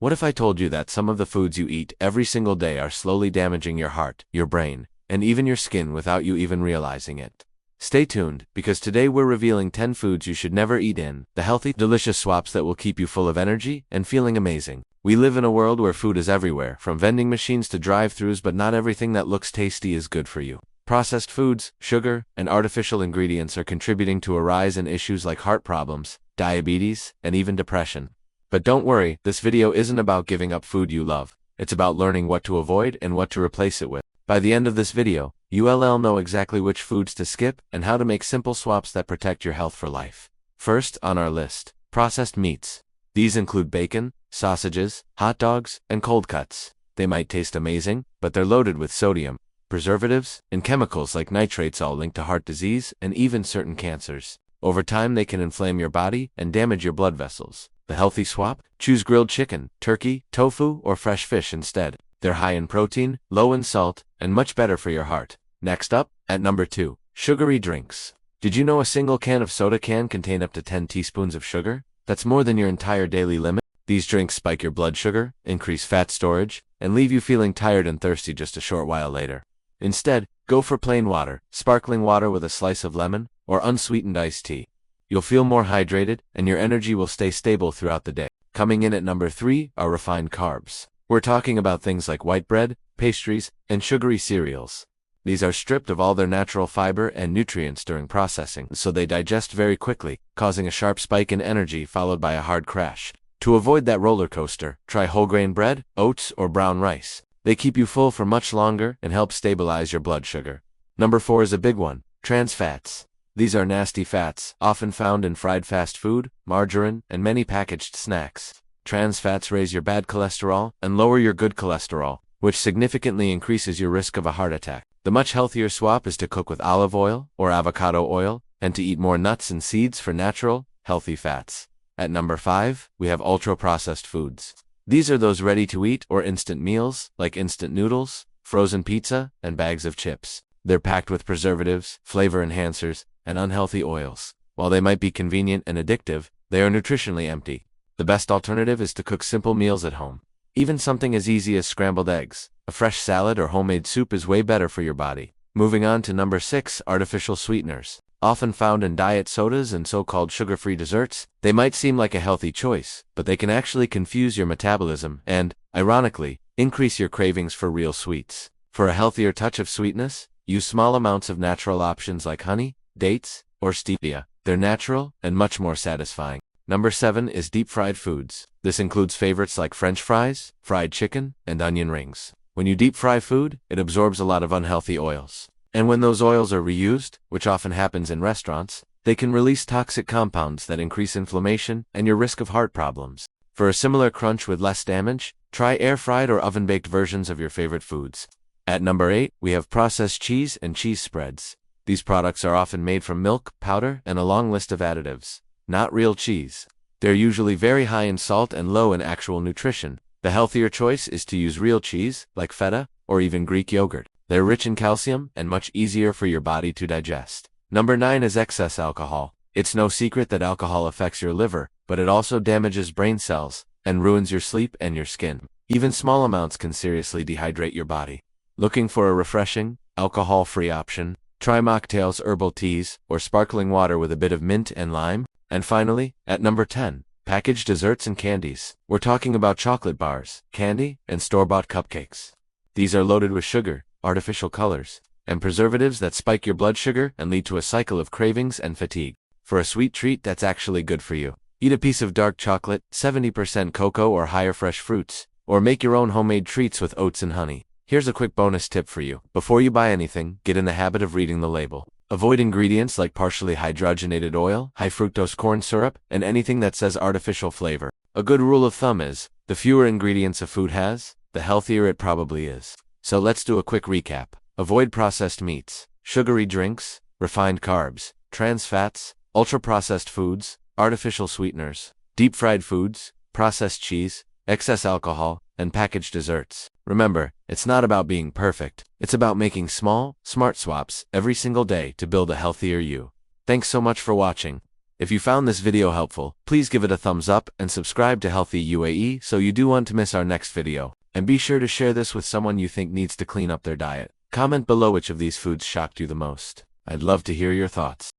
What if I told you that some of the foods you eat every single day are slowly damaging your heart, your brain, and even your skin without you even realizing it? Stay tuned, because today we're revealing 10 foods you should never eat the healthy, delicious swaps that will keep you full of energy and feeling amazing. We live in a world where food is everywhere, from vending machines to drive-thrus, but not everything that looks tasty is good for you. Processed foods, sugar, and artificial ingredients are contributing to a rise in issues like heart problems, diabetes, and even depression. But don't worry, this video isn't about giving up food you love. It's about learning what to avoid and what to replace it with. By the end of this video, you'll know exactly which foods to skip and how to make simple swaps that protect your health for life. First on our list, processed meats. These include bacon, sausages, hot dogs, and cold cuts. They might taste amazing, but they're loaded with sodium, preservatives, and chemicals like nitrates, all linked to heart disease and even certain cancers. Over time, they can inflame your body and damage your blood vessels. The healthy swap? Choose grilled chicken, turkey, tofu, or fresh fish instead. They're high in protein, low in salt, and much better for your heart. Next up, at number 2, sugary drinks. Did you know a single can of soda can contain up to 10 teaspoons of sugar? That's more than your entire daily limit. These drinks spike your blood sugar, increase fat storage, and leave you feeling tired and thirsty just a short while later. Instead, go for plain water, sparkling water with a slice of lemon, or unsweetened iced tea. You'll feel more hydrated, and your energy will stay stable throughout the day. Coming in at number 3 are refined carbs. We're talking about things like white bread, pastries, and sugary cereals. These are stripped of all their natural fiber and nutrients during processing, so they digest very quickly, causing a sharp spike in energy followed by a hard crash. To avoid that roller coaster, try whole grain bread, oats, or brown rice. They keep you full for much longer and help stabilize your blood sugar. Number 4 is a big one, trans fats. These are nasty fats, often found in fried fast food, margarine, and many packaged snacks. Trans fats raise your bad cholesterol and lower your good cholesterol, which significantly increases your risk of a heart attack. The much healthier swap is to cook with olive oil or avocado oil, and to eat more nuts and seeds for natural, healthy fats. At number 5, we have ultra-processed foods. These are those ready-to-eat or instant meals, like instant noodles, frozen pizza, and bags of chips. They're packed with preservatives, flavor enhancers, and unhealthy oils. While they might be convenient and addictive, they are nutritionally empty. The best alternative is to cook simple meals at home. Even something as easy as scrambled eggs, a fresh salad, or homemade soup is way better for your body. Moving on to number 6, artificial sweeteners. Often found in diet sodas and so-called sugar-free desserts, they might seem like a healthy choice, but they can actually confuse your metabolism and, ironically, increase your cravings for real sweets. For a healthier touch of sweetness, use small amounts of natural options like honey, dates, or stevia. They're natural and much more satisfying. Number 7 is deep-fried foods. This includes favorites like French fries, fried chicken, and onion rings. When you deep-fry food, it absorbs a lot of unhealthy oils. And when those oils are reused, which often happens in restaurants, they can release toxic compounds that increase inflammation and your risk of heart problems. For a similar crunch with less damage, try air-fried or oven-baked versions of your favorite foods. At number 8, we have processed cheese and cheese spreads. These products are often made from milk, powder, and a long list of additives. Not real cheese. They're usually very high in salt and low in actual nutrition. The healthier choice is to use real cheese, like feta, or even Greek yogurt. They're rich in calcium and much easier for your body to digest. Number 9 is excess alcohol. It's no secret that alcohol affects your liver, but it also damages brain cells and ruins your sleep and your skin. Even small amounts can seriously dehydrate your body. Looking for a refreshing, alcohol-free option? Try mocktails, herbal teas, or sparkling water with a bit of mint and lime. And finally, at number 10, packaged desserts and candies. We're talking about chocolate bars, candy, and store-bought cupcakes. These are loaded with sugar, artificial colors, and preservatives that spike your blood sugar and lead to a cycle of cravings and fatigue. For a sweet treat that's actually good for you, eat a piece of dark chocolate, 70% cocoa or higher fresh fruits, or make your own homemade treats with oats and honey. Here's a quick bonus tip for you. Before you buy anything, get in the habit of reading the label. Avoid ingredients like partially hydrogenated oil, high fructose corn syrup, and anything that says artificial flavor. A good rule of thumb is, the fewer ingredients a food has, the healthier it probably is. So let's do a quick recap. Avoid processed meats, sugary drinks, refined carbs, trans fats, ultra-processed foods, artificial sweeteners, deep-fried foods, processed cheese, excess alcohol, and packaged desserts. Remember, it's not about being perfect. It's about making small, smart swaps every single day to build a healthier you. Thanks so much for watching. If you found this video helpful, please give it a thumbs up and subscribe to Healthy UAE so you don't want to miss our next video. And be sure to share this with someone you think needs to clean up their diet. Comment below which of these foods shocked you the most. I'd love to hear your thoughts.